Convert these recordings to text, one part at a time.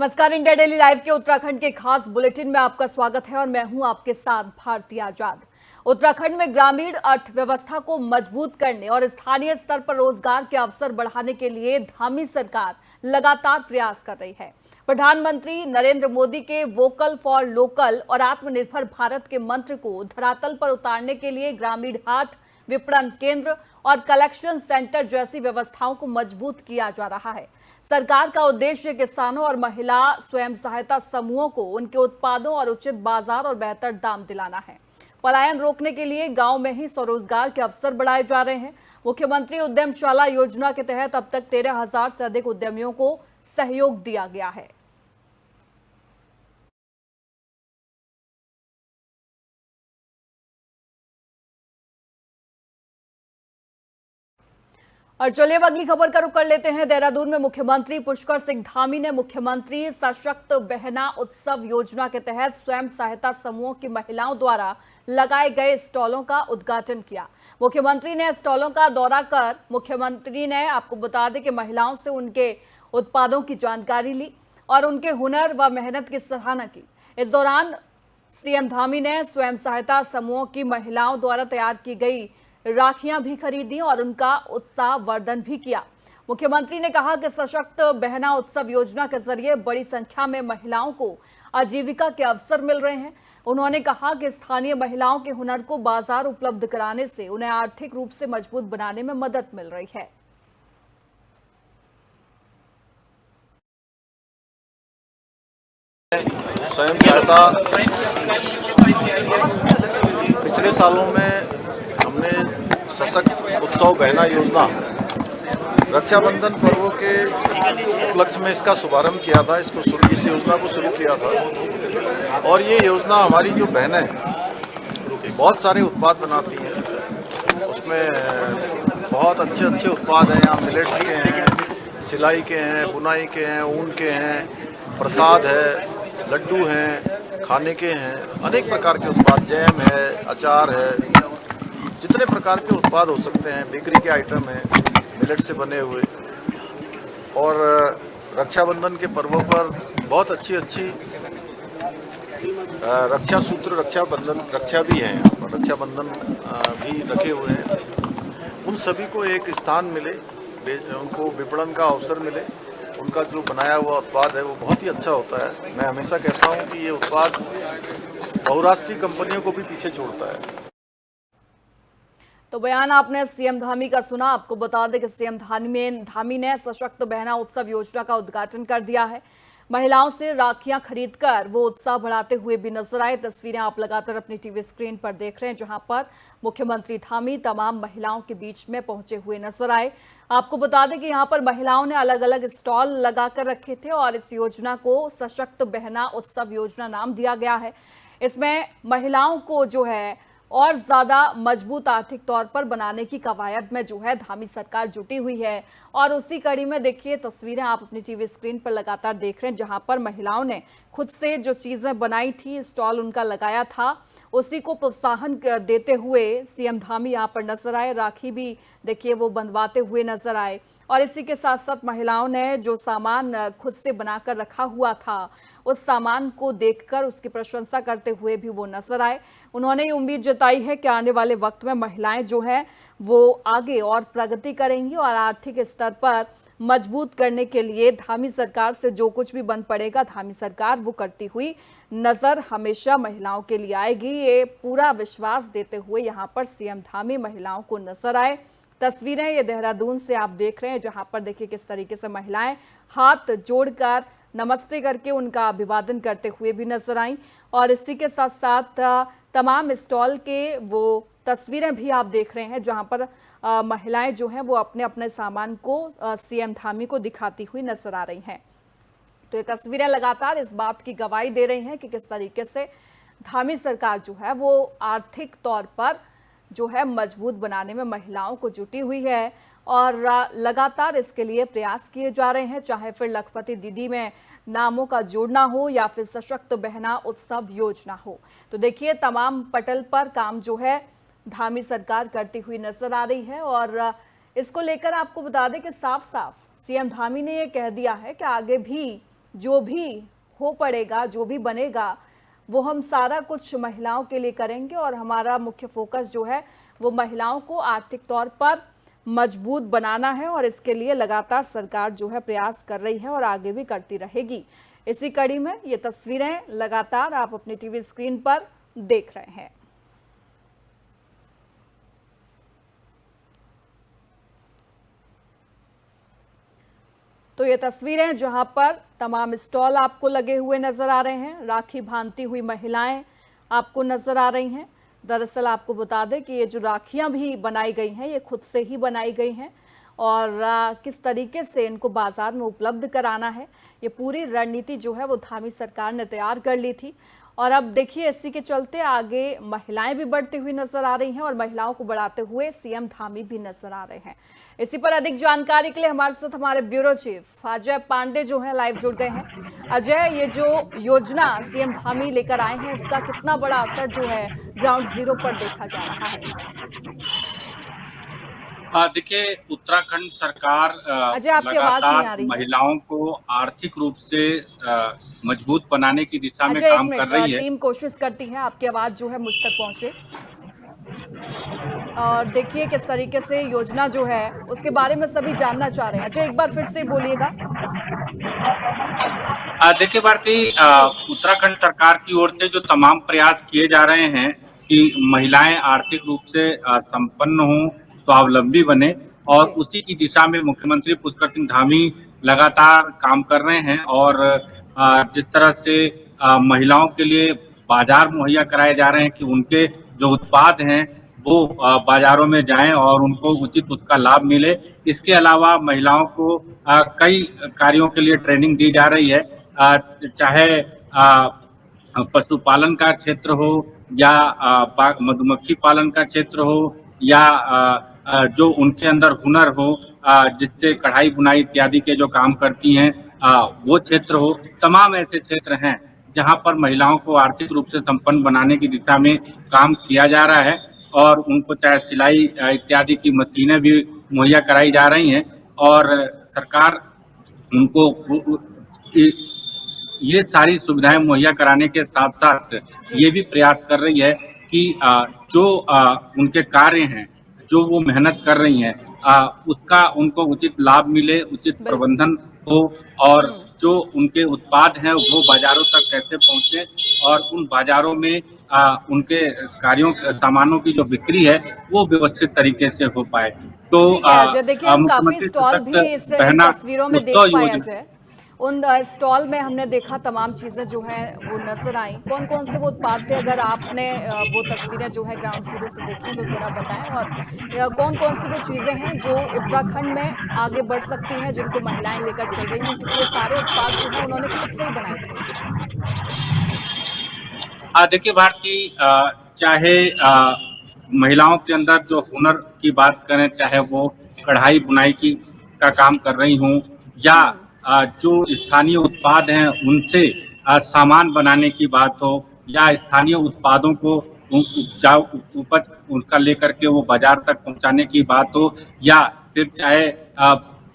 नमस्कार। India daily live के उत्तराखंड के खास बुलेटिन में आपका स्वागत है और मैं हूं आपके साथ भारती आजाद। उत्तराखंड में ग्रामीण अर्थव्यवस्था को मजबूत करने और स्थानीय स्तर पर रोजगार के अवसर बढ़ाने के लिए धामी सरकार लगातार प्रयास कर रही है। प्रधानमंत्री नरेंद्र मोदी के वोकल फॉर लोकल और आत्मनिर्भर भारत के मंत्र को धरातल पर उतारने के लिए ग्रामीण हाट, विपणन केंद्र और कलेक्शन सेंटर जैसी व्यवस्थाओं को मजबूत किया जा रहा है। सरकार का उद्देश्य किसानों और महिला स्वयं सहायता समूहों को उनके उत्पादों और उचित बाजार और बेहतर दाम दिलाना है। पलायन रोकने के लिए गांव में ही स्वरोजगार के अवसर बढ़ाए जा रहे हैं। मुख्यमंत्री उद्यमशाला योजना के तहत अब तक 13,000 से अधिक उद्यमियों को सहयोग दिया गया है। और चलिए अब अगली खबर का रुख कर लेते हैं। देहरादून में मुख्यमंत्री पुष्कर सिंह धामी ने मुख्यमंत्री सशक्त बहना उत्सव योजना के तहत स्वयं सहायता समूहों की महिलाओं द्वारा लगाए गए स्टॉलों का उद्घाटन किया। मुख्यमंत्री ने स्टॉलों का दौरा कर मुख्यमंत्री ने आपको बता दें कि महिलाओं से उनके उत्पादों की जानकारी ली और उनके हुनर व मेहनत की सराहना की। इस दौरान सीएम धामी ने स्वयं सहायता समूहों की महिलाओं द्वारा तैयार की गई राखियां भी खरीदी और उनका उत्साह वर्धन भी किया। मुख्यमंत्री ने कहा कि सशक्त बहना उत्सव योजना के जरिए बड़ी संख्या में महिलाओं को आजीविका के अवसर मिल रहे हैं। उन्होंने कहा कि स्थानीय महिलाओं के हुनर को बाजार उपलब्ध कराने से उन्हें आर्थिक रूप से मजबूत बनाने में मदद मिल रही है। स्वयं सहायता पिछले सालों में हमने सशक्त उत्सव बहना योजना रक्षाबंधन पर्वों के उपलक्ष्य में इसका शुभारंभ किया था। इस योजना को शुरू किया था और ये योजना हमारी जो बहनें बहुत सारे उत्पाद बनाती हैं, उसमें बहुत अच्छे उत्पाद हैं। यहाँ मिलेट्स के हैं, सिलाई के हैं, बुनाई के हैं, ऊन के हैं, प्रसाद है, लड्डू हैं, खाने के हैं, अनेक प्रकार के उत्पाद, जैम है, अचार है, जितने प्रकार के उत्पाद हो सकते हैं, बेकरी के आइटम हैं मिलेट से बने हुए। और रक्षाबंधन के पर्वों पर बहुत अच्छी रक्षा सूत्र, रक्षा भी है, यहाँ पर रक्षाबंधन भी रखे हुए हैं। उन सभी को एक स्थान मिले, उनको विपणन का अवसर मिले। उनका जो बनाया हुआ उत्पाद है वो बहुत ही अच्छा होता है। मैं हमेशा कहता हूँ कि ये उत्पाद बहुराष्ट्रीय कंपनियों को भी पीछे छोड़ता है। तो बयान आपने सीएम धामी का सुना। आपको बता दें कि सीएम धामी ने सशक्त बहना उत्सव योजना का उद्घाटन कर दिया है। महिलाओं से राखियां खरीदकर वो उत्साह बढ़ाते हुए भी नजर आए। तस्वीरें आप लगातार अपनी टीवी स्क्रीन पर देख रहे हैं, जहां पर मुख्यमंत्री धामी तमाम महिलाओं के बीच में पहुंचे हुए नजर आए। आपको बता दें कि यहां पर महिलाओं ने अलग अलग स्टॉल लगाकर रखे थे और इस योजना को सशक्त बहना उत्सव योजना नाम दिया गया है। इसमें महिलाओं को जो है और ज्यादा मजबूत आर्थिक तौर पर बनाने की कवायद में जो है धामी सरकार जुटी हुई है। और उसी कड़ी में देखिए तस्वीरें आप अपनी टीवी स्क्रीन पर लगातार देख रहे हैं, जहां पर महिलाओं ने खुद से जो चीजें बनाई थी, स्टॉल उनका लगाया था, उसी को प्रोत्साहन देते हुए सीएम धामी यहाँ पर नजर आए। राखी भी देखिए वो बंधवाते हुए नजर आए और इसी के साथ साथ महिलाओं ने जो सामान खुद से बनाकर रखा हुआ था उस सामान को देखकर उसकी प्रशंसा करते हुए भी वो नजर आए। उन्होंने उम्मीद जताई है कि आने वाले वक्त में महिलाएं जो हैं वो आगे और प्रगति करेंगी और आर्थिक स्तर पर मजबूत करने के लिए धामी सरकार से जो कुछ भी बन पड़ेगा धामी सरकार वो करती हुई नजर हमेशा महिलाओं के लिए आएगी। ये पूरा विश्वास देते हुए यहाँ पर सीएम धामी महिलाओं को नजर आए। तस्वीरें ये देहरादून से आप देख रहे हैं, जहां पर देखिए किस तरीके से महिलाएं हाथ जोड़कर नमस्ते करके उनका अभिवादन करते हुए भी नजर आई। और इसी के साथ साथ तमाम स्टॉल के वो तस्वीरें भी आप देख रहे हैं, जहां पर महिलाएं जो हैं वो अपने अपने सामान को सीएम धामी को दिखाती हुई नजर आ रही हैं। तो ये तस्वीरें लगातार इस बात की गवाही दे रही हैं कि किस तरीके से धामी सरकार जो है वो आर्थिक तौर पर जो है मजबूत बनाने में महिलाओं को जुटी हुई है और लगातार इसके लिए प्रयास किए जा रहे हैं, चाहे फिर लखपति दीदी में नामों का जोड़ना हो या फिर सशक्त बहना उत्सव योजना हो। तो देखिए तमाम पटल पर काम जो है धामी सरकार करती हुई नजर आ रही है। और इसको लेकर आपको बता दें कि साफ साफ सीएम धामी ने यह कह दिया है कि आगे भी जो भी हो पड़ेगा, जो भी बनेगा, वो हम सारा कुछ महिलाओं के लिए करेंगे और हमारा मुख्य फोकस जो है वो महिलाओं को आर्थिक तौर पर मजबूत बनाना है और इसके लिए लगातार सरकार जो है प्रयास कर रही है और आगे भी करती रहेगी। इसी कड़ी में ये तस्वीरें लगातार आप अपनी टीवी स्क्रीन पर देख रहे हैं। तो ये तस्वीरें जहां पर तमाम स्टॉल आपको लगे हुए नजर आ रहे हैं, राखी बांधती हुई महिलाएं आपको नजर आ रही हैं। दरअसल आपको बता दें कि ये जो राखियां भी बनाई गई हैं ये खुद से ही बनाई गई हैं और किस तरीके से इनको बाजार में उपलब्ध कराना है ये पूरी रणनीति जो है वो धामी सरकार ने तैयार कर ली थी। और अब देखिए इसी के चलते आगे महिलाएं भी बढ़ती हुई नजर आ रही हैं और महिलाओं को बढ़ाते हुए सीएम धामी भी नजर आ रहे हैं। इसी पर अधिक जानकारी के लिए हमारे साथ हमारे ब्यूरो चीफ अजय पांडे जो है लाइव जुड़ गए हैं। अजय, ये जो योजना सीएम धामी लेकर आए हैं इसका कितना बड़ा असर जो है ग्राउंड जीरो पर देखा जा रहा है? देखिए, उत्तराखंड सरकार अजय, आपकी आवाज नहीं आ रही है। महिलाओं को आर्थिक रूप से मजबूत बनाने की दिशा में अजय, काम कर रही है। टीम कोशिश करती है आपकी आवाज जो है मुझ तक पहुंचे और देखिए किस तरीके से योजना जो है उसके बारे में सभी जानना चाह रहे हैं। अजय, एक बार फिर से बोलिएगा। देखिए भारती, उत्तराखंड सरकार की ओर से जो तमाम प्रयास किए जा रहे हैं कि महिलाएं आर्थिक रूप से संपन्न हों, स्वावलंबी बने, और उसी की दिशा में मुख्यमंत्री पुष्कर सिंह धामी लगातार काम कर रहे हैं। और जिस तरह से महिलाओं के लिए बाजार मुहैया कराए जा रहे हैं कि उनके जो उत्पाद हैं वो बाजारों में जाएं और उनको उचित उसका लाभ मिले। इसके अलावा महिलाओं को कई कार्यों के लिए ट्रेनिंग दी जा रही है, चाहे पशुपालन का क्षेत्र हो या मधुमक्खी पालन का क्षेत्र हो या जो उनके अंदर हुनर हो, जिससे कढ़ाई बुनाई इत्यादि के जो काम करती हैं वो क्षेत्र हो। तमाम ऐसे क्षेत्र हैं जहां पर महिलाओं को आर्थिक रूप से संपन्न बनाने की दिशा में काम किया जा रहा है और उनको चाहे सिलाई इत्यादि की मशीनें भी मुहैया कराई जा रही हैं। और सरकार उनको ये सारी सुविधाएं मुहैया कराने के साथ साथ ये भी प्रयास कर रही है कि जो उनके कार्य हैं, जो वो मेहनत कर रही हैं, उसका उनको उचित लाभ मिले, उचित प्रबंधन हो और जो उनके उत्पाद हैं वो बाजारों तक कैसे पहुंचे और उन बाजारों में उनके कार्यों सामानों की जो बिक्री है वो व्यवस्थित तरीके से हो पाए। तो देखिए हम काफी स्टॉल भी इस तस्वीरों में देख पाए अजय। उन स्टॉल में हमने देखा तमाम चीजें जो हैं वो नजर आई। कौन कौन से वो उत्पाद थे, अगर आपने वो तस्वीरें जो है ग्राउंड जीरो से देखी तो जरा बताएं। और कौन कौन सी वो चीजें हैं जो उत्तराखंड में आगे बढ़ सकती हैं, जिनको महिलाएं लेकर चल रही हैं, क्योंकि ये सारे उत्पाद जो है उन्होंने खुद से ही बनाए थे। देखिए भारती, चाहे महिलाओं के अंदर जो हुनर की बात करें, चाहे वो कढ़ाई बुनाई का काम कर रही हूँ या जो स्थानीय उत्पाद हैं उनसे सामान बनाने की बात हो या स्थानीय उत्पादों को उपज उनका लेकर के वो बाजार तक पहुंचाने की बात हो, या फिर चाहे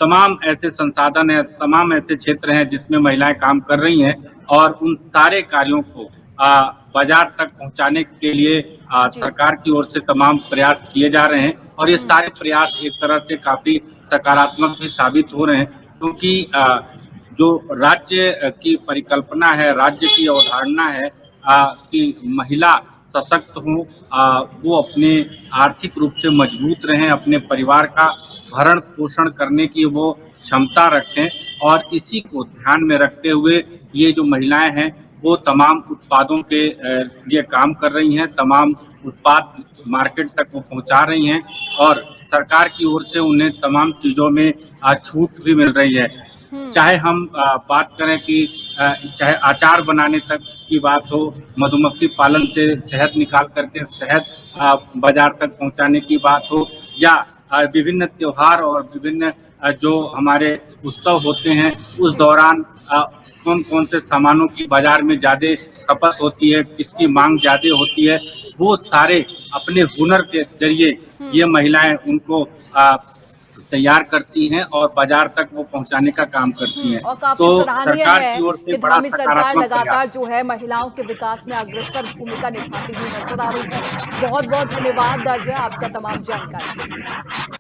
तमाम ऐसे संसाधन हैं, तमाम ऐसे क्षेत्र हैं जिसमें महिलाएं काम कर रही हैं और उन सारे कार्यों को बाजार तक पहुंचाने के लिए सरकार की ओर से तमाम प्रयास किए जा रहे हैं। और ये सारे प्रयास एक तरह से काफी सकारात्मक भी साबित हो रहे हैं, क्योंकि जो राज्य की परिकल्पना है, राज्य की अवधारणा है कि महिला सशक्त हो, वो अपने आर्थिक रूप से मजबूत रहें, अपने परिवार का भरण पोषण करने की वो क्षमता रखें, और इसी को ध्यान में रखते हुए ये जो महिलाएं हैं वो तमाम उत्पादों के लिए काम कर रही हैं, तमाम उत्पाद मार्केट तक वो पहुंचा रही हैं और सरकार की ओर से उन्हें तमाम चीजों में छूट भी मिल रही है। चाहे हम बात करें कि चाहे अचार बनाने तक की बात हो, मधुमक्खी पालन से शहद निकाल करके शहद बाजार तक पहुंचाने की बात हो, या विभिन्न त्योहार और विभिन्न जो हमारे उत्सव होते हैं उस दौरान कौन कौन से सामानों की बाजार में ज्यादा खपत होती है, किसकी मांग ज्यादा होती है, वो सारे अपने हुनर के जरिए ये महिलाएं उनको तैयार करती हैं और बाजार तक वो पहुंचाने का काम करती हैं। और काफी तो सराहनीय सरकार है की ओर से कि बड़ा धामी सरकार सकारात्मक लगातार प्रयास। जो है महिलाओं के विकास में अग्रसर भूमिका निभाती हुई नजर आ रही है। बहुत बहुत धन्यवाद अजय आपका तमाम जानकारी के लिए।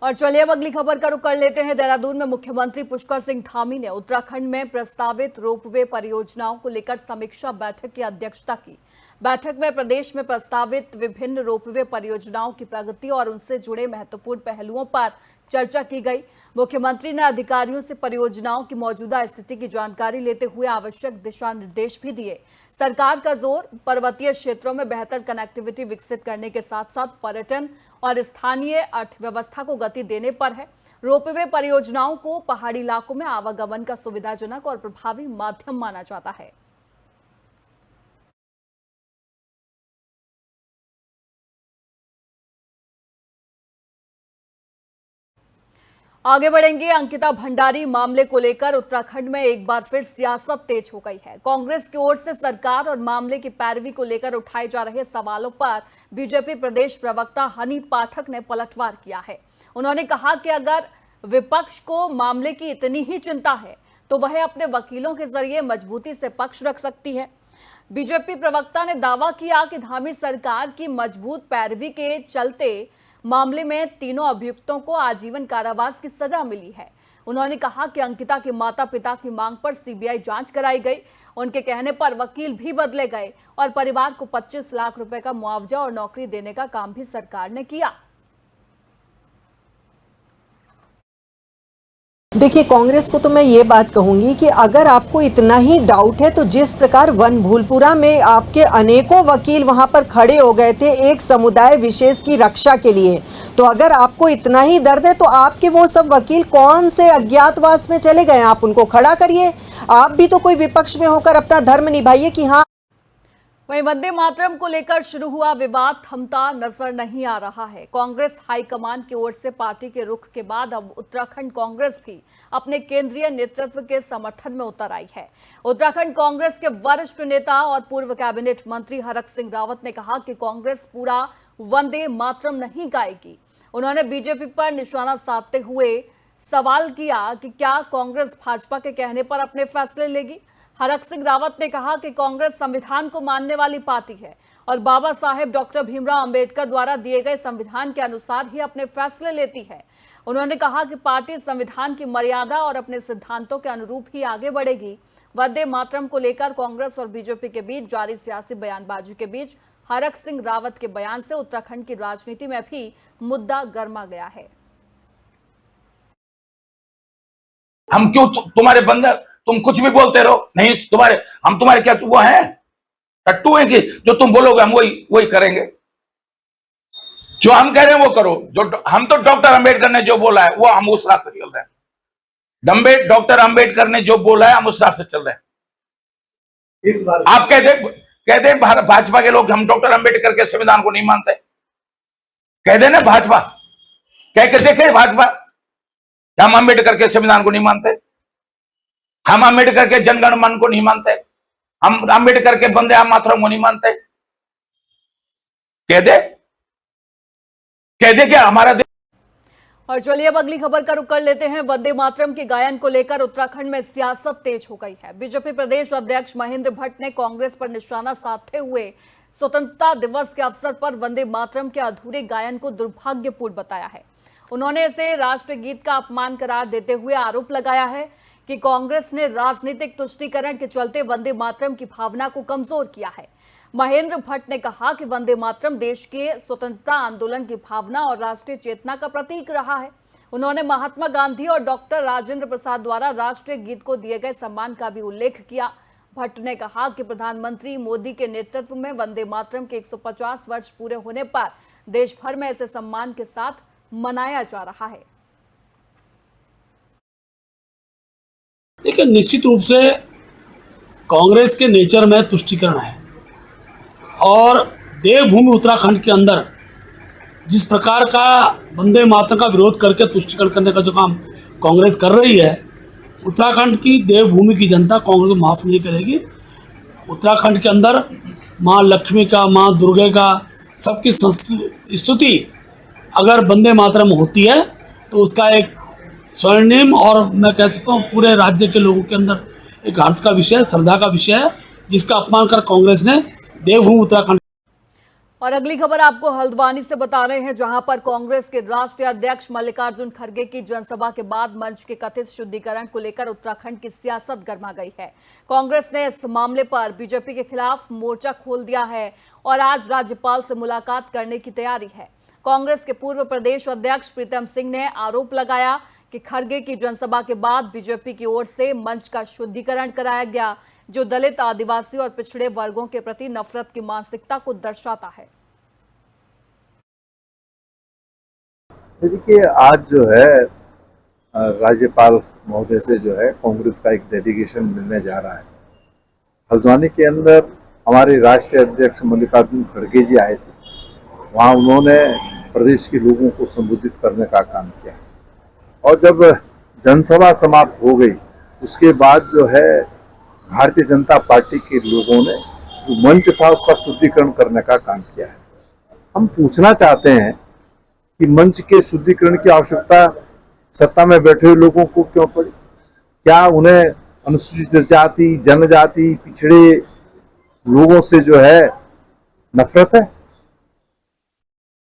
और चलिए अब अगली खबर का रुख कर लेते हैं। देहरादून में मुख्यमंत्री पुष्कर सिंह धामी ने उत्तराखंड में प्रस्तावित रोपवे परियोजनाओं को लेकर समीक्षा बैठक की अध्यक्षता की। बैठक में प्रदेश में प्रस्तावित विभिन्न रोपवे परियोजनाओं की प्रगति और उनसे जुड़े महत्वपूर्ण पहलुओं पर चर्चा की गई। मुख्यमंत्री ने अधिकारियों से परियोजनाओं की मौजूदा स्थिति की जानकारी लेते हुए आवश्यक दिशा निर्देश भी दिए। सरकार का जोर पर्वतीय क्षेत्रों में बेहतर कनेक्टिविटी विकसित करने के साथ साथ पर्यटन और स्थानीय अर्थव्यवस्था को गति देने पर है। रोपवे परियोजनाओं को पहाड़ी इलाकों में आवागमन का सुविधाजनक और प्रभावी माध्यम माना जाता है। आगे बढ़ेंगे। अंकिता भंडारी मामले को लेकर उत्तराखंड में एक बार फिर सियासत तेज हो गई है। कांग्रेस की ओर से सरकार और मामले की पैरवी को लेकर उठाए जा रहे सवालों पर बीजेपी प्रदेश प्रवक्ता हनी पाठक ने पलटवार किया है। उन्होंने कहा कि अगर विपक्ष को मामले की इतनी ही चिंता है तो वह अपने वकीलों के जरिए मजबूती से पक्ष रख सकती है। बीजेपी प्रवक्ता ने दावा किया कि धामी सरकार की मजबूत पैरवी के चलते मामले में तीनों अभियुक्तों को आजीवन कारावास की सजा मिली है। उन्होंने कहा कि अंकिता के माता पिता की मांग पर सीबीआई जांच कराई गई। उनके कहने पर वकील भी बदले गए और परिवार को 25 लाख रुपए का मुआवजा और नौकरी देने का काम भी सरकार ने किया। देखिए, कांग्रेस को तो मैं ये बात कहूंगी कि अगर आपको इतना ही डाउट है तो जिस प्रकार वन भूलपुरा में आपके अनेकों वकील वहां पर खड़े हो गए थे एक समुदाय विशेष की रक्षा के लिए, तो अगर आपको इतना ही दर्द है तो आपके वो सब वकील कौन से अज्ञातवास में चले गए? आप उनको खड़ा करिए। आप भी तो कोई विपक्ष में होकर अपना धर्म निभाइए कि हाँ। वहीं वंदे मातरम को लेकर शुरू हुआ विवाद थमता नजर नहीं आ रहा है। कांग्रेस हाईकमान की ओर से पार्टी के रुख के बाद अब उत्तराखंड कांग्रेस भी अपने केंद्रीय नेतृत्व के समर्थन में उतर आई है। उत्तराखंड कांग्रेस के वरिष्ठ नेता और पूर्व कैबिनेट मंत्री हरक सिंह रावत ने कहा कि कांग्रेस पूरा वंदे मातरम नहीं गाएगी। उन्होंने बीजेपी पर निशाना साधते हुए सवाल किया कि क्या कांग्रेस भाजपा के कहने पर अपने फैसले लेगी। हरक सिंह रावत ने कहा कि कांग्रेस संविधान को मानने वाली पार्टी है और बाबा साहेब डॉक्टर भीमराव अंबेडकर द्वारा दिए गए संविधान के अनुसार ही अपने फैसले लेती है। उन्होंने कहा कि पार्टी संविधान की मर्यादा और अपने सिद्धांतों के अनुरूप ही आगे बढ़ेगी। वंदे मातरम को लेकर कांग्रेस और बीजेपी के बीच जारी सियासी बयानबाजी के बीच हरक सिंह रावत के बयान से उत्तराखंड की राजनीति में भी मुद्दा गर्मा गया है। हम क्यों तुम्हारे बंदे, तुम कुछ भी बोलते रहो, नहीं तुम्हारे, हम तुम्हारे क्या वो हैं, टट्टू हैं कि जो तुम बोलोगे हम वही करेंगे। जो हम कह रहे हैं वो करो। जो हम तो डॉक्टर अंबेडकर ने जो बोला है वो हम उस रास्ते चल रहे हैं। डॉक्टर अंबेडकर ने जो बोला है हम उस रास्ते चल रहे हैं। इस बार आप कहते हैं भाजपा के लोग हम डॉक्टर अंबेडकर के संविधान को नहीं मानते। कह दे ना भाजपा, कह के देखे भाजपा, हम अंबेडकर के संविधान को नहीं मानते, हम अंबेडकर के जनगण मन को नहीं मानते, हम अंबेडकर के वंदे मातरम को नहीं मानते। कह दे क्या हमारा। और चलिए अब अगली खबर का रुख कर लेते हैं। वंदे मातरम के गायन को लेकर उत्तराखंड में सियासत तेज हो गई है। बीजेपी प्रदेश अध्यक्ष महेंद्र भट्ट ने कांग्रेस पर निशाना साधते हुए स्वतंत्रता दिवस के अवसर पर वंदे मातरम के अधूरे गायन को दुर्भाग्यपूर्ण बताया है। उन्होंने इसे राष्ट्रगीत का अपमान करार देते हुए आरोप लगाया है कि कांग्रेस ने राजनीतिक तुष्टीकरण के चलते वंदे मातरम की भावना को कमजोर किया है। महेंद्र भट्ट ने कहा कि वंदे मातरम देश के स्वतंत्रता आंदोलन की भावना और राष्ट्रीय चेतना का प्रतीक रहा है। उन्होंने महात्मा गांधी और डॉक्टर राजेंद्र प्रसाद द्वारा राष्ट्रीय गीत को दिए गए सम्मान का भी उल्लेख किया। भट्ट ने कहा कि प्रधानमंत्री मोदी के नेतृत्व में वंदे मातरम के 150 वर्ष पूरे होने पर देश भर में इसे सम्मान के साथ मनाया जा रहा है। देखिए, निश्चित रूप से कांग्रेस के नेचर में तुष्टीकरण है और देवभूमि उत्तराखंड के अंदर जिस प्रकार का वंदे मातरम का विरोध करके तुष्टीकरण करने का जो काम कांग्रेस कर रही है, उत्तराखंड की देवभूमि की जनता कांग्रेस को माफ़ नहीं करेगी। उत्तराखंड के अंदर माँ लक्ष्मी का, माँ दुर्गे का, सबकी स्तुति अगर वंदे मातरम होती है तो उसका एक स्वर्णिम और मैं कह सकता हूँ पूरे राज्य के लोगों के अंदर एक हर्ष का विषय, श्रद्धा का विषय है, जिसका अपमान कर कांग्रेस ने देवभूमि उत्तराखंड। और अगली खबर आपको हल्द्वानी से बता रहे हैं, जहां पर कांग्रेस के राष्ट्रीय अध्यक्ष मल्लिकार्जुन खड़गे की जनसभा के बाद मंच के कथित शुद्धिकरण को लेकर उत्तराखंड की सियासत गर्मा गई है। कांग्रेस ने इस मामले पर बीजेपी के खिलाफ मोर्चा खोल दिया है और आज राज्यपाल से मुलाकात करने की तैयारी है। कांग्रेस के पूर्व प्रदेश अध्यक्ष प्रीतम सिंह ने आरोप लगाया कि खड़गे की जनसभा के बाद बीजेपी की ओर से मंच का शुद्धिकरण कराया गया, जो दलित, आदिवासी और पिछड़े वर्गों के प्रति नफरत की मानसिकता को दर्शाता है। देखिए, आज जो है राज्यपाल महोदय से जो है कांग्रेस का एक डेलीगेशन मिलने जा रहा है। हल्द्वानी के अंदर हमारे राष्ट्रीय अध्यक्ष मल्लिकार्जुन खड़गे जी आए थे। वहाँ उन्होंने प्रदेश के लोगों को संबोधित करने का काम किया और जब जनसभा समाप्त हो गई उसके बाद जो है भारतीय जनता पार्टी के लोगों ने जो मंच था उसका शुद्धिकरण करने का काम किया है। हम पूछना चाहते हैं कि मंच के शुद्धिकरण की आवश्यकता सत्ता में बैठे हुए लोगों को क्यों पड़ी? क्या उन्हें अनुसूचित जाति, जनजाति, पिछड़े लोगों से जो है नफरत है?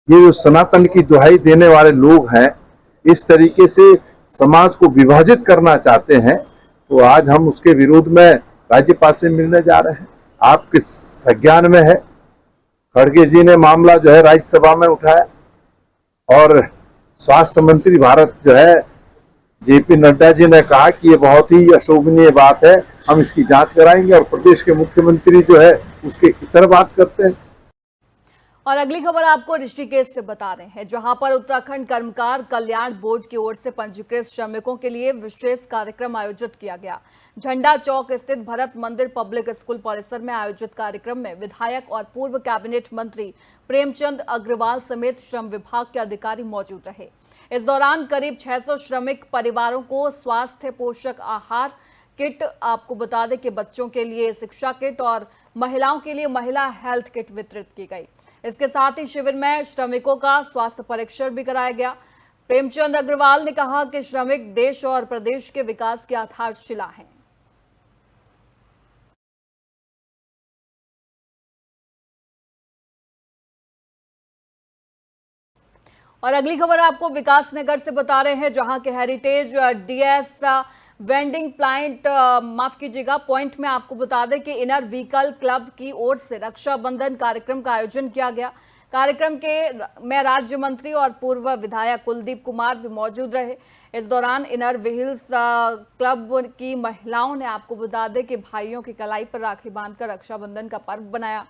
ये जो सनातन की दुहाई देने वाले लोग हैं, इस तरीके से समाज को विभाजित करना चाहते हैं, तो आज हम उसके विरोध में राज्यपाल से मिलने जा रहे हैं। आपके संज्ञान में है, खड़गे जी ने मामला जो है राज्यसभा में उठाया और स्वास्थ्य मंत्री भारत जो है जेपी नड्डा जी ने कहा कि ये बहुत ही अशोभनीय बात है, हम इसकी जांच कराएंगे, और प्रदेश के मुख्यमंत्री जो है उसके इतर बात करते हैं। और अगली खबर आपको ऋषिकेश से बता रहे हैं, जहां पर उत्तराखंड कर्मकार कल्याण बोर्ड की ओर से पंजीकृत श्रमिकों के लिए विशेष कार्यक्रम आयोजित किया गया। झंडा चौक स्थित भरत मंदिर पब्लिक स्कूल परिसर में आयोजित कार्यक्रम में विधायक और पूर्व कैबिनेट मंत्री प्रेमचंद अग्रवाल समेत श्रम विभाग के अधिकारी मौजूद रहे। इस दौरान करीब 600 श्रमिक परिवारों को स्वास्थ्य पोषक आहार किट, आपको बता दें कि बच्चों के लिए शिक्षा किट और महिलाओं के लिए महिला हेल्थ किट वितरित की गई। इसके साथ ही शिविर में श्रमिकों का स्वास्थ्य परीक्षण भी कराया गया। प्रेमचंद अग्रवाल ने कहा कि श्रमिक देश और प्रदेश के विकास की आधारशिला हैं। और अगली खबर आपको विकासनगर से बता रहे हैं, जहां के हेरिटेज डीएस वेंडिंग पॉइंट में आपको बता दें कि इनर व्हीकल क्लब की ओर से रक्षाबंधन कार्यक्रम का आयोजन किया गया। कार्यक्रम में राज्य मंत्री और पूर्व विधायक कुलदीप कुमार भी मौजूद रहे। इस दौरान इनर व्हील्स क्लब की महिलाओं ने आपको बता दें कि भाइयों की कलाई पर राखी बांधकर रक्षाबंधन का पर्व बनाया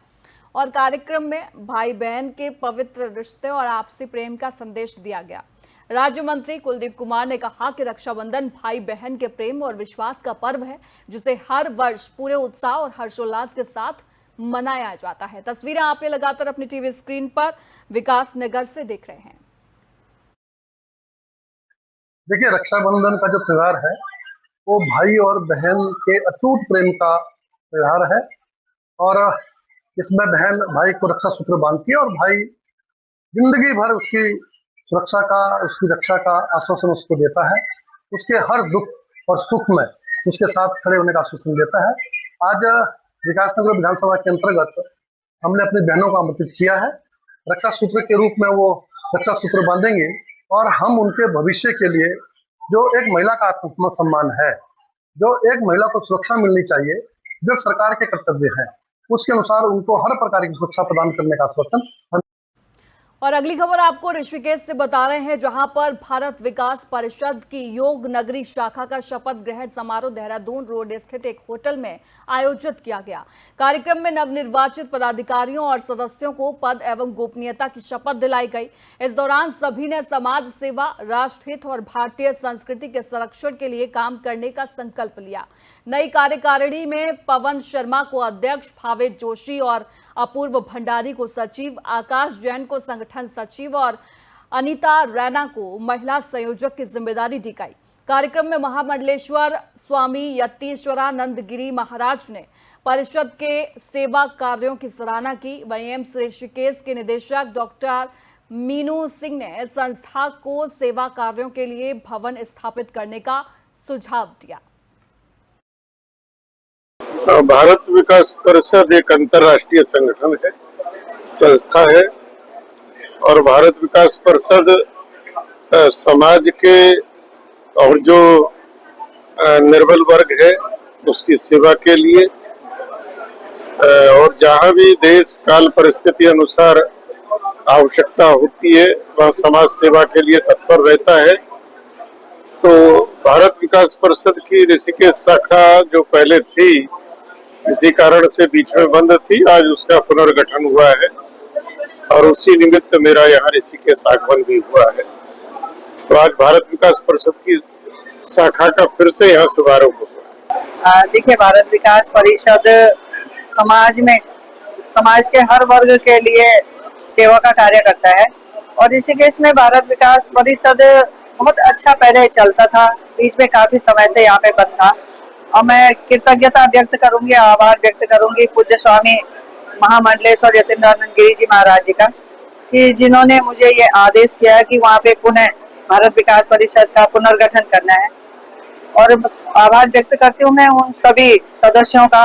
और कार्यक्रम में भाई बहन के पवित्र रिश्ते और आपसी प्रेम का संदेश दिया गया। राज्य मंत्री कुलदीप कुमार ने कहा कि रक्षाबंधन भाई बहन के प्रेम और विश्वास का पर्व है, जिसे हर वर्ष पूरे उत्साह और हर्षोल्लास के साथ मनाया जाता है। तस्वीरें आपने लगातार अपनी टीवी स्क्रीन पर विकासनगर से देख रहे हैं। देखिए, रक्षाबंधन का जो त्योहार है वो भाई और बहन के अटूट प्रेम का त्योहार है और इसमें बहन भाई को रक्षा सूत्र बांधती है और भाई जिंदगी भर उसकी सुरक्षा का, उसकी रक्षा का आश्वासन उसको देता है। उसके हर दुख और सुख में उसके साथ खड़े होने का आश्वासन देता है। आज विकासनगर विधानसभा के अंतर्गत हमने अपनी बहनों को आमंत्रित किया है। रक्षा सूत्र के रूप में वो रक्षा सूत्र बांधेंगे और हम उनके भविष्य के लिए, जो एक महिला का आत्मसम्मान है, जो एक महिला को सुरक्षा मिलनी चाहिए, जो सरकार के कर्तव्य है, उसके अनुसार उनको हर प्रकार की सुरक्षा प्रदान करने का आश्वासन। और अगली खबर आपको ऋषिकेश से बता रहे हैं, जहां पर भारत विकास परिषद की योग नगरी शाखा का शपथ ग्रहण समारोह देहरादून रोड स्थित एक होटल में आयोजित किया गया। कार्यक्रम में नवनिर्वाचित पदाधिकारियों और सदस्यों को पद एवं गोपनीयता की शपथ दिलाई गई। इस दौरान सभी ने समाज सेवा, राष्ट्रहित और भारतीय संस्कृति के संरक्षण के लिए काम करने का संकल्प लिया। नई कार्यकारिणी में पवन शर्मा को अध्यक्ष, भावेश जोशी और अपूर्व भंडारी को सचिव, आकाश जैन को संगठन सचिव और अनीता रैना को महिला संयोजक की जिम्मेदारी दी गई। कार्यक्रम में महामंडलेश्वर स्वामी यतीश्वरानंद गिरी महाराज ने परिषद के सेवा कार्यों की सराहना की। वहीं एम्स ऋषिकेश के निदेशक डॉक्टर मीनू सिंह ने संस्था को सेवा कार्यों के लिए भवन स्थापित करने का सुझाव दिया। भारत विकास परिषद एक अंतर्राष्ट्रीय संगठन है, संस्था है, और भारत विकास परिषद समाज के और जो निर्बल वर्ग है उसकी सेवा के लिए और जहां भी देश काल परिस्थिति अनुसार आवश्यकता होती है वह समाज सेवा के लिए तत्पर रहता है। तो भारत विकास परिषद की ऋषिकेश शाखा जो पहले थी, इसी कारण से बीच में बंद थी, आज उसका पुनर्गठन हुआ है और उसी निमित्त मेरा यहाँ ऋषिकेश आगमन भी हुआ है। तो आज भारत विकास परिषद की शाखा का फिर से यहाँ शुभारंभ हुआ। देखिए, भारत विकास परिषद समाज के हर वर्ग के लिए सेवा का कार्य करता है और ऋषिकेश में भारत विकास परिषद बहुत अच्छा पहले चलता था, बीच में काफी समय से यहाँ पे बंद था। और मैं कृतज्ञता व्यक्त करूंगी, आभार व्यक्त करूंगी पूज्य स्वामी महामंडलेश्वर यतीन्द्रानंद गिरी जी महाराज जी का, कि जिन्होंने मुझे ये आदेश किया है कि वहाँ पे पुनः भारत विकास परिषद का पुनर्गठन करना है। और आभार व्यक्त करती हूँ मैं उन सभी सदस्यों का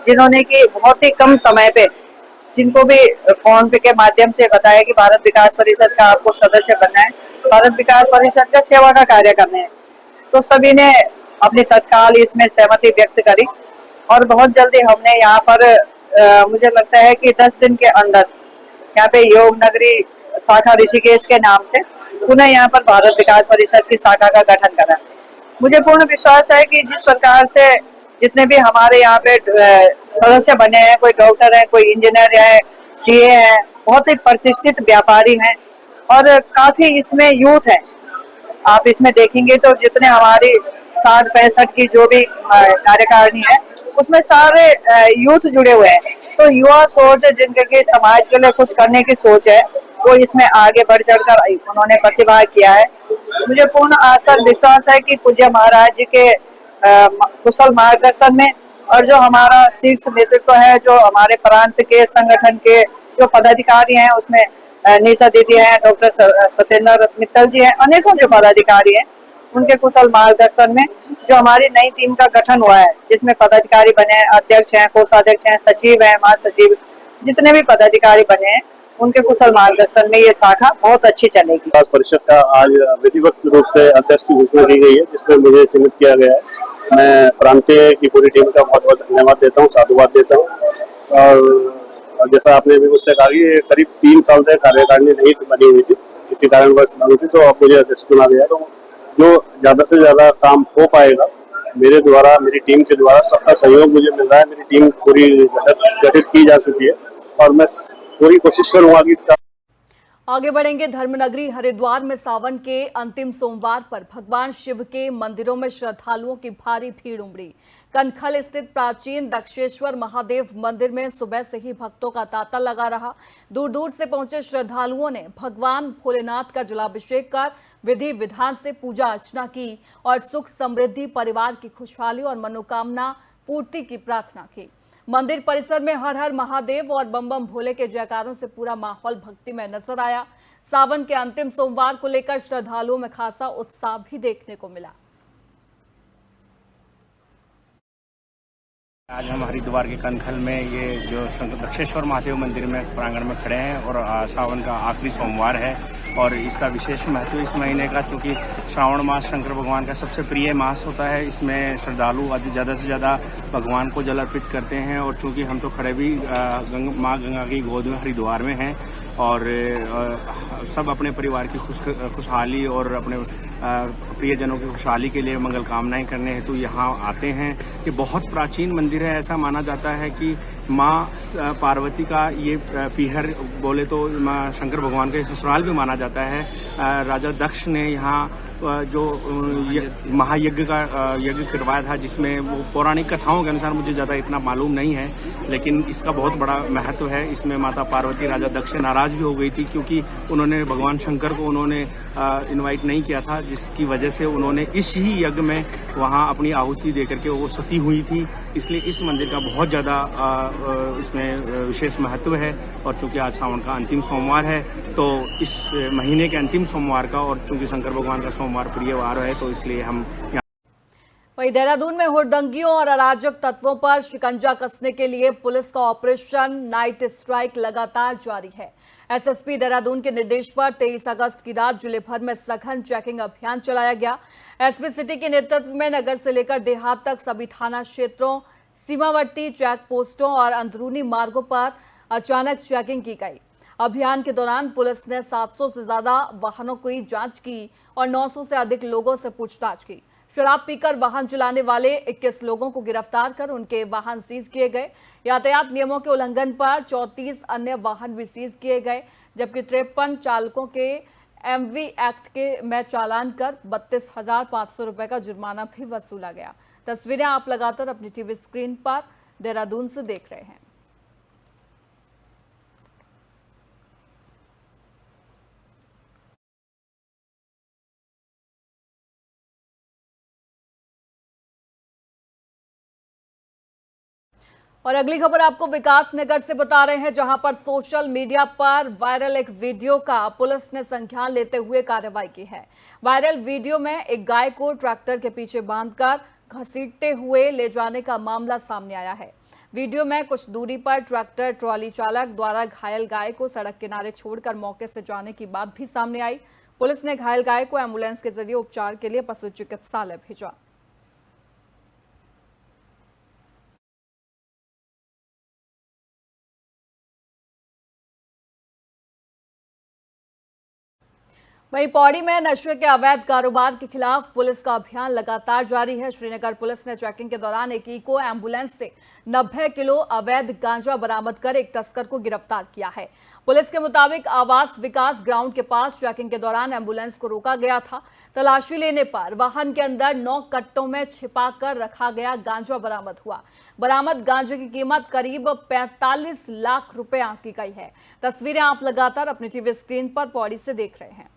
जिन्होंने कि बहुत ही कम समय पे, जिनको भी फोन पे के माध्यम से बताया कि भारत विकास परिषद का आपको सदस्य बनना है, भारत विकास परिषद का सेवा का कार्य करने हैं, तो सभी ने अपनी तत्काल इसमें सहमति व्यक्त करी और बहुत जल्दी हमने यहाँ पर मुझे लगता है कि 10 दिन के अंदर यहाँ पे योग नगरी शाखा ऋषिकेश के नाम से पुनः यहाँ पर भारत विकास परिषद की शाखा का गठन करा। मुझे पूर्ण विश्वास है कि जिस प्रकार से जितने भी हमारे यहाँ पे सदस्य बने हैं, कोई डॉक्टर है, कोई इंजीनियर है, सीए है, बहुत ही प्रतिष्ठित व्यापारी हैं और काफी इसमें यूथ है। आप इसमें देखेंगे तो जितने हमारी 60-65 की जो भी कार्यकारिणी है उसमें सारे यूथ जुड़े हुए हैं। तो युवा सोच, जिनके की समाज के लिए कुछ करने की सोच है, वो इसमें आगे बढ़ चढ़कर उन्होंने प्रतिभाग किया है। मुझे पूर्ण आशा विश्वास है कि पूज्य महाराज जी के कुशल मार्गदर्शन में और जो हमारा शीर्ष नेतृत्व है, जो हमारे प्रांत के संगठन के जो पदाधिकारी हैं, उसमें निशा दीदी हैं, डॉक्टर सत्येंद्र मित्तल जी हैं, अनेकों जो पदाधिकारी हैं, उनके कुशल मार्गदर्शन में जो हमारी नई टीम का गठन हुआ है, जिसमें पदाधिकारी बने हैं, अध्यक्ष हैं, कोषाध्यक्ष हैं, सचिव हैं, महासचिव, जितने भी पदाधिकारी बने हैं, उनके कुशल मार्गदर्शन में ये शाखा बहुत अच्छी चलेगी। विकास परिषद का आज विधिवत रूप से अध्यक्ष की घोषणा की गई है, जिसमें मुझे चिन्हित किया गया है। मैं प्रांतीय की पूरी टीम का बहुत बहुत धन्यवाद देता हूँ, साधुवाद देता हूँ। और जैसा आपने भी मुझसे कहा कि करीब 3 साल से कार्यकारिणी नहीं बनी हुई थी, किसी कारणवश बनी थी, तो अब मुझे अध्यक्ष चुना गया। तो जो ज्यादा से ज्यादा काम हो पाएगा मेरे द्वारा, मेरी टीम के द्वारा सबका सहयोग मुझे मिल रहा है। मेरी टीम पूरी गठित की जा चुकी है और मैं पूरी कोशिश करूंगा कि इसका। आगे बढ़ेंगे। धर्मनगरी हरिद्वार में सावन के अंतिम सोमवार पर भगवान शिव के मंदिरों में श्रद्धालुओं की भारी भीड़ उमड़ी। कनखल स्थित प्राचीन दक्षेश्वर महादेव मंदिर में सुबह से ही भक्तों का तांता लगा रहा। दूर दूर से पहुंचे श्रद्धालुओं ने भगवान भोलेनाथ का जलाभिषेक कर विधि विधान से पूजा अर्चना की और सुख समृद्धि, परिवार की खुशहाली और मनोकामना पूर्ति की प्रार्थना की। मंदिर परिसर में हर हर महादेव और बम बम भोले के जयकारों से पूरा माहौल भक्तिमय नजर आया। सावन के अंतिम सोमवार को लेकर श्रद्धालुओं में खासा उत्साह भी देखने को मिला। आज हम हरिद्वार के कनखल में ये जो दक्षेश्वर महादेव मंदिर में प्रांगण में खड़े हैं और सावन का आखिरी सोमवार है और इसका विशेष महत्व इस महीने का, क्योंकि श्रावण मास शंकर भगवान का सबसे प्रिय मास होता है। इसमें श्रद्धालु ज़्यादा से ज़्यादा भगवान को जल अर्पित करते हैं और चूँकि हम तो खड़े भी माँ गंगा की गोद में हरिद्वार में हैं और सब अपने परिवार की खुशहाली और अपने प्रियजनों की खुशहाली के लिए मंगल कामनाएं करने हेतु यहाँ आते हैं। ये बहुत प्राचीन मंदिर है। ऐसा माना जाता है कि माँ पार्वती का ये पीहर बोले तो माँ शंकर भगवान का ससुराल भी माना जाता है। राजा दक्ष ने यहाँ जो महायज्ञ का यज्ञ करवाया था, जिसमें वो पौराणिक कथाओं के अनुसार, मुझे ज़्यादा इतना मालूम नहीं है, लेकिन इसका बहुत बड़ा महत्व है। इसमें माता पार्वती राजा दक्ष से नाराज़ भी हो गई थी, क्योंकि उन्होंने भगवान शंकर को उन्होंने इनवाइट नहीं किया था, जिसकी वजह से उन्होंने इस ही यज्ञ में वहाँ अपनी आहुति देकर के वो सती हुई थी। इसलिए इस मंदिर का बहुत ज़्यादा इसमें विशेष महत्व है। और चूंकि आज सावन का अंतिम सोमवार है, तो इस महीने के अंतिम सोमवार का, और चूंकि शंकर भगवान का सोमवार प्रिय वार है, तो इसलिए हम वहीं देहरादून में हुड़दंगियों और अराजक तत्वों पर शिकंजा कसने के लिए पुलिस का ऑपरेशन नाइट स्ट्राइक लगातार जारी है। एसएसपी देहरादून के निर्देश पर 23 अगस्त की रात जिले भर में सघन चेकिंग अभियान चलाया गया। एसपी सिटी के नेतृत्व में नगर से लेकर देहात तक सभी थाना क्षेत्रों, सीमावर्ती चेक पोस्टों और अंदरूनी मार्गों पर अचानक चेकिंग की गई। अभियान के दौरान पुलिस ने 700 से ज्यादा वाहनों की जांच की और 900 से अधिक लोगों से पूछताछ की। शराब पीकर वाहन चलाने वाले 21 लोगों को गिरफ्तार कर उनके वाहन सीज किए गए। यातायात नियमों के उल्लंघन पर 34 अन्य वाहन भी सीज किए गए, जबकि 53 चालकों के एमवी एक्ट के में चालान कर 32,500 रुपए का जुर्माना भी वसूला गया। तस्वीरें आप लगातार अपनी टीवी स्क्रीन पर देहरादून से देख रहे हैं। और अगली खबर आपको विकास नगर से बता रहे हैं, जहां पर सोशल मीडिया पर वायरल एक वीडियो का पुलिस ने संज्ञान लेते हुए कार्रवाई की है। वायरल वीडियो में एक गाय को ट्रैक्टर के पीछे बांधकर घसीटते हुए ले जाने का मामला सामने आया है। वीडियो में कुछ दूरी पर ट्रैक्टर ट्रॉली चालक द्वारा घायल गाय को सड़क किनारे छोड़कर मौके से जाने की बात भी सामने आई। पुलिस ने घायल गाय को एम्बुलेंस के जरिए उपचार के लिए पशु चिकित्सालय भेजा। वहीं पौड़ी में नशे के अवैध कारोबार के खिलाफ पुलिस का अभियान लगातार जारी है। श्रीनगर पुलिस ने चेकिंग के दौरान एक इको एम्बुलेंस से 90 किलो अवैध गांजा बरामद कर एक तस्कर को गिरफ्तार किया है। पुलिस के मुताबिक आवास विकास ग्राउंड के पास चेकिंग के दौरान एम्बुलेंस को रोका गया था। तलाशी लेने पर वाहन के अंदर 9 कट्टों में छिपाकर रखा गया गांजा बरामद हुआ। बरामद गांजे की कीमत करीब 45 लाख रुपए आंकी गई है। तस्वीरें आप लगातार अपनी टीवी स्क्रीन पर पौड़ी से देख रहे हैं।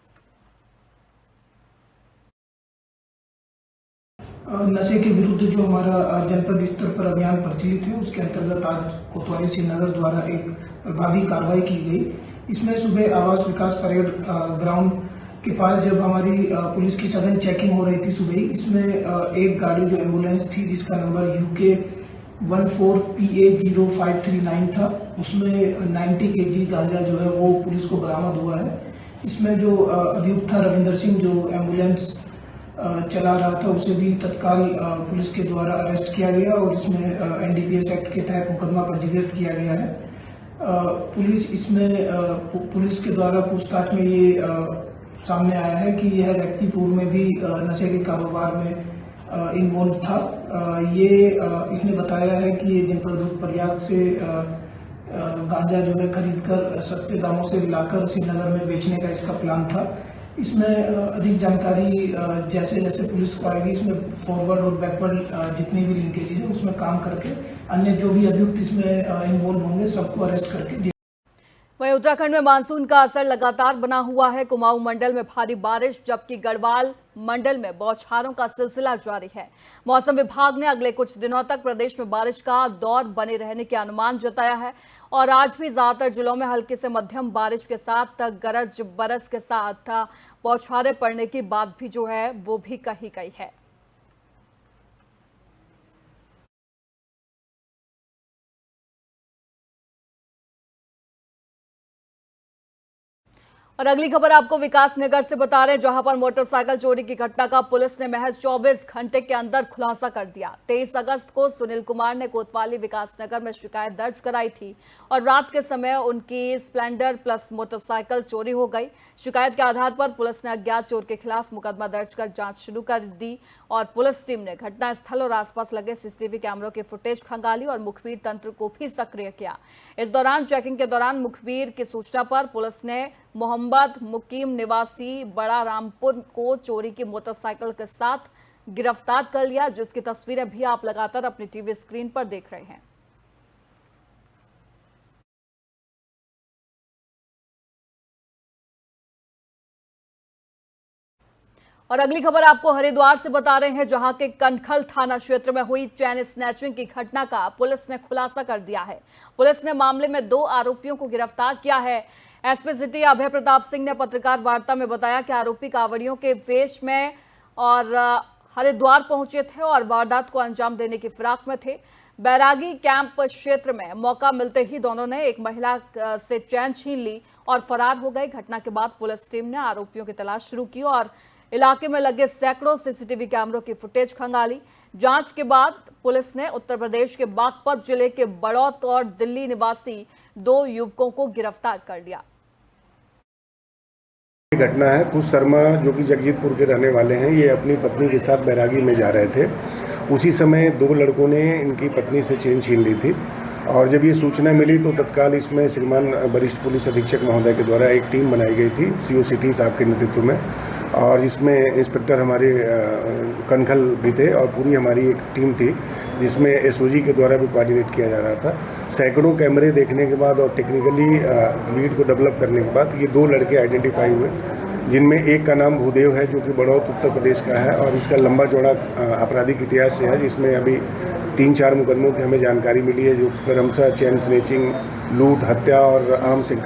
नशे के विरुद्ध जो हमारा जनपद स्तर पर अभियान प्रचलित है, उसके अंतर्गत आज कोतवाली श्रीनगर द्वारा एक प्रभावी कार्रवाई की गई। इसमें सुबह आवास विकास परेड ग्राउंड के पास जब हमारी पुलिस की सघन चेकिंग हो रही थी सुबह, इसमें एक गाड़ी जो एम्बुलेंस थी जिसका नंबर UK 14PA0539 था, उसमें 90 kg गांजा जो है वो पुलिस को बरामद हुआ है। इसमें जो अभियुक्त था रविंदर सिंह, जो एम्बुलेंस चला रहा था, उसे भी तत्काल पुलिस के द्वारा अरेस्ट किया गया और इसमें NDPS एक्ट के तहत मुकदमा पंजीकृत किया गया है। पुलिस के द्वारा पूछताछ में ये सामने आया है कि यह व्यक्ति पूर्व में भी नशे के कारोबार में इन्वॉल्व था। इसने बताया है कि ये जनपद प्रयाग से गांजा जो है खरीदकर सस्ते दामों से लाकर श्रीनगर में बेचने का इसका प्लान था। इसमें अधिक जानकारी जैसे जैसे पुलिस को आएगी, इसमें फॉरवर्ड और बैकवर्ड जितनी भी लिंकेजेस है उसमें काम करके अन्य जो भी अभियुक्त इसमें इन्वॉल्व होंगे सबको अरेस्ट करके। वहीं उत्तराखंड में मानसून का असर लगातार बना हुआ है। कुमाऊं मंडल में भारी बारिश, जबकि गढ़वाल मंडल में बौछारों का सिलसिला जारी है। मौसम विभाग ने अगले कुछ दिनों तक प्रदेश में बारिश का दौर बने रहने के अनुमान जताया है और आज भी ज्यादातर जिलों में हल्की से मध्यम बारिश के साथ गरज बरस के साथ बौछारें पड़ने की बात भी जो है वो भी कही गई है। और अगली खबर आपको विकास नगर से बता रहे हैं, जहां पर मोटरसाइकिल चोरी की घटना का पुलिस ने महज 24 घंटे के अंदर खुलासा कर दिया। 23 अगस्त को सुनील कुमार ने कोतवाली विकास नगर में शिकायत दर्ज कराई थी और रात के समय उनकी स्प्लेंडर प्लस मोटरसाइकिल चोरी हो गई। शिकायत के आधार पर पुलिस ने अज्ञात चोर के खिलाफ मुकदमा दर्ज कर जांच शुरू कर दी और पुलिस टीम ने घटनास्थल और आसपास लगे CCTV कैमरों की फुटेज खंगाली और मुखबिर तंत्र को भी सक्रिय किया। इस दौरान चेकिंग के दौरान मुखबिर की सूचना पर पुलिस ने मोहम्मद मुकीम निवासी बड़ा रामपुर को चोरी की मोटरसाइकिल के साथ गिरफ्तार कर लिया, जिसकी तस्वीरें भी आप लगातार अपनी टीवी स्क्रीन पर देख रहे हैं। और अगली खबर आपको हरिद्वार से बता रहे हैं, जहां के कनखल थाना क्षेत्र में हुई चैन स्नैचिंग की घटना का पुलिस ने खुलासा कर दिया है। पुलिस ने मामले में 2 आरोपियों को गिरफ्तार किया है। एसपी सिटी अभय प्रताप सिंह ने पत्रकार वार्ता में बताया कि आरोपी कांवड़ियों के वेश में और हरिद्वार पहुंचे थे और वारदात को अंजाम देने की फिराक में थे। बैरागी कैंप क्षेत्र में मौका मिलते ही दोनों ने एक महिला से चैन छीन ली और फरार हो गए। घटना के बाद पुलिस टीम ने आरोपियों की तलाश शुरू की और इलाके में लगे सैकड़ों सीसीटीवी कैमरों की फुटेज खंगाली। जांच के बाद पुलिस ने उत्तर प्रदेश के बागपत जिले के बड़ौत और दिल्ली निवासी 2 युवकों को गिरफ्तार कर लिया। घटना है, कुछ शर्मा जो कि जगजीतपुर के रहने वाले हैं, ये अपनी पत्नी के साथ बैरागी में जा रहे थे। उसी समय 2 लड़कों ने इनकी पत्नी से चेन छीन ली थी और जब ये सूचना मिली तो तत्काल इसमें श्रीमान वरिष्ठ पुलिस अधीक्षक महोदय के द्वारा एक टीम बनाई गई थी सीओ सिटी साहब के नेतृत्व में, और जिसमें इंस्पेक्टर हमारे कनखल भी थे और पूरी हमारी एक टीम थी जिसमें एसओजी के द्वारा भी कोऑर्डिनेट किया जा रहा था। सैकड़ों कैमरे देखने के बाद और टेक्निकली लीड को डेवलप करने के बाद ये 2 लड़के आइडेंटिफाई हुए, जिनमें एक का नाम भूदेव है जो कि बड़ौत उत्तर प्रदेश का है और इसका लंबा चौड़ा आपराधिक इतिहास है, जिसमें अभी 3-4 मुकदमों की हमें जानकारी मिली है, जो क्रमशः चैन स्नैचिंग, लूट, हत्या और आम से।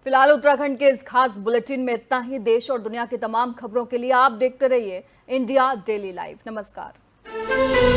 फिलहाल उत्तराखंड के इस खास बुलेटिन में इतना ही। देश और दुनिया की तमाम खबरों के लिए आप देखते रहिए इंडिया डेली लाइव। नमस्कार।